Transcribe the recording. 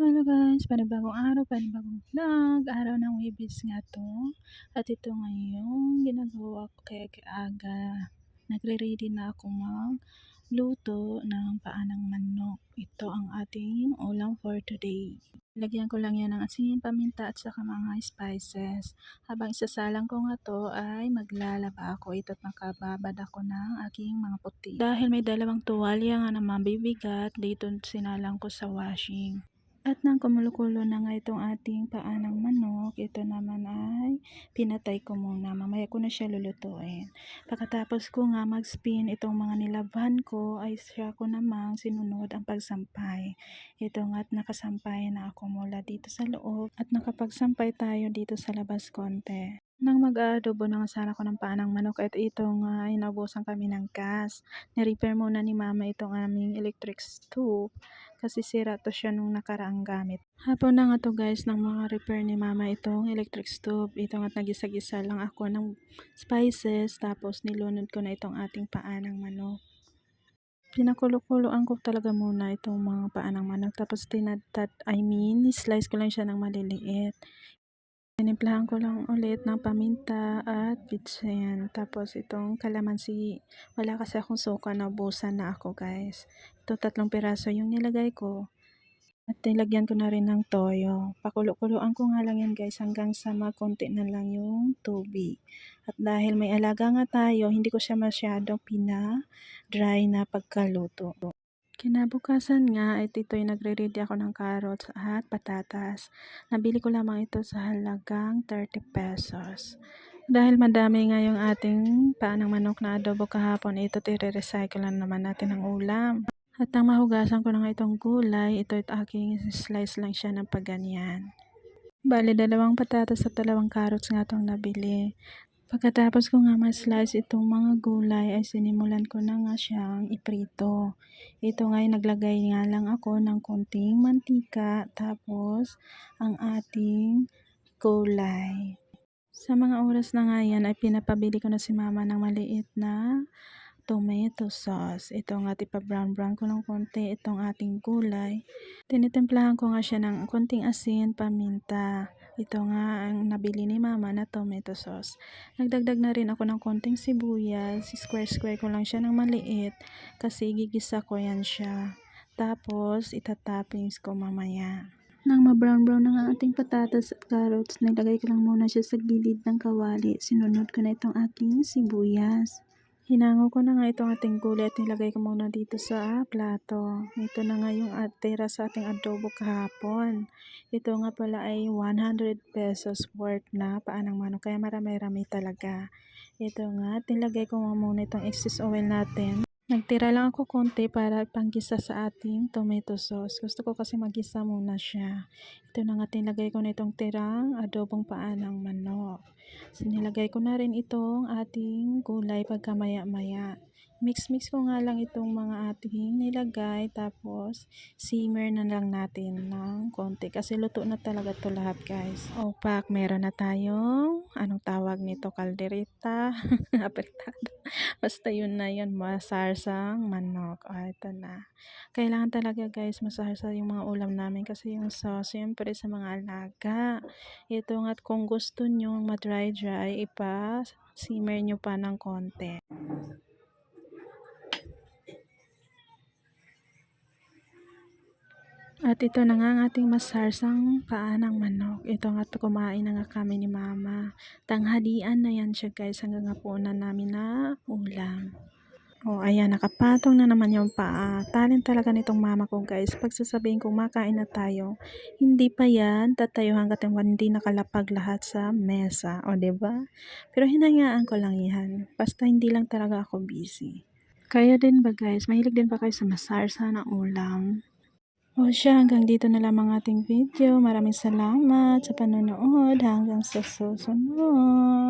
Hello guys, panibagong araw, panibagong vlog, araw ng Webis nga to. At ito ngayon, ginagawa ko kaya aga. Nagre-ready na ako magluto ng paanang manok. Ito ang ating ulam for today. Lagyan ko lang yan ng asin, paminta at saka mga spices. Habang isasalang ko nga to ay maglalaba ako. Ito't nakababad ako ng aking mga puti. Dahil may dalawang tuwalya nga na mabibigat, dito sinalang ko sa washing. At nang kumulo-kulo na nga itong ating paanang manok, ito naman ay pinatay ko muna. Mamaya ko na siya lulutuin. Pagkatapos ko nga mag-spin itong mga nilabhan ko, ay siya ko namang sinunod ang pagsampay. Ito nga't nakasampay na ako mula dito sa loob at nakapagsampay tayo dito sa labas konti. Nang mag-aadobo na nga sana ko ng paanang manok at ito nga ay naubusan kami ng gas. Ni-repair muna ni mama itong aming electric stove kasi sira to siya nung nakaraang gamit. Hapon na nga to guys nang mga repair ni mama itong electric stove. Ito nga't nagisa-gisa lang ako ng spices tapos nilunod ko na itong ating paanang manok. Pinakulo-kuloan ko talaga muna itong mga paanang manok tapos slice ko lang siya ng maliliit. Tinimplahan ko lang ulit ng paminta at bitsin. Tapos itong kalamansi. Wala kasi akong suka, naubusan na ako guys. Ito 3 piraso yung nilagay ko. At nilagyan ko na rin ng toyo. Pakulo-kuloan ko nga lang yan guys hanggang sa makunti na lang yung tubig. At dahil may alaga nga tayo, hindi ko siya masyadong pina-dry na pagkaluto. Kinabukasan nga, ito'y nagre-ready ako ng carrots at patatas. Nabili ko lamang ito sa halagang 30 pesos. Dahil madami nga yung ating paanang manok na adobo kahapon, ito i-recycle na naman natin ng ulam. At nang mahugasan ko na nga itong gulay, ito'y aking slice lang siya ng paganyan. Bali, 2 patatas at 2 carrots nga itong nabili. Pagkatapos ko nga ma-slice itong mga gulay ay sinimulan ko na nga siyang iprito. Ito nga ay naglagay nga lang ako ng konting mantika tapos ang ating gulay. Sa mga oras na nga yan ay pinapabili ko na si mama ng maliit na tomato sauce. Ito nga brown ko ng konti itong ating gulay. Tinitimplahan ko nga siya ng konting asin, paminta. Ito nga ang nabili ni mama na tomato sauce. Nagdagdag na rin ako ng konting sibuyas. Square ko lang siya ng maliit kasi gigisa ko yan siya. Tapos itatoppings ko mamaya. Nang ma-brown na nga ating patatas at carrots, nilagay ko lang muna siya sa gilid ng kawali. Sinunod ko na itong aking sibuyas. Hinango ko na nga itong ating gulay at nilagay ko muna dito sa plato. Ito na nga yung tira sa ating adobo kahapon. Ito nga pala ay 100 pesos worth na paanang manok, kaya marami-rami talaga. Ito nga, nilagay ko muna itong excess oil natin. Nagtira lang ako konti para panggisa sa ating tomato sauce. Gusto ko kasi magisa muna siya. Ito na nga, nilagay ko na itong tirang adobong paanang manok. So, nilagay ko na rin itong ating gulay pagka maya-maya. Mix ko nga lang itong mga ating nilagay tapos simmer na lang natin ng konti kasi luto na talaga to lahat guys. Opak, meron na tayong anong tawag nito, kaldereta, apertado. Basta yun na yun, masarsang manok. Ito na. Kailangan talaga guys masarsa yung mga ulam namin kasi yung sauce siyempre sa mga alaga. Ito nga't kung gusto nyo ma-dry simmer nyo pa ng konti. At ito na nga ang ating masarsang paanang manok. Ito nga kumain na nga kami ni mama. Tanghalian na yan siya guys hanggang hapunan namin na ulam. Oh, ayan, nakapatong na naman yung paa. Talent talaga nitong mama ko guys. Pag sasabihin kong makain na tayo, hindi pa yan tatayo hanggat hindi nakalapag lahat sa mesa. O, diba? Pero hinayaan ko lang yan. Basta hindi lang talaga ako busy. Kaya din ba guys, mahilig din ba kayo sa masarsa na ulam? O siya, hanggang dito na lamang ating video. Maraming salamat sa panonood. Hanggang sa susunod.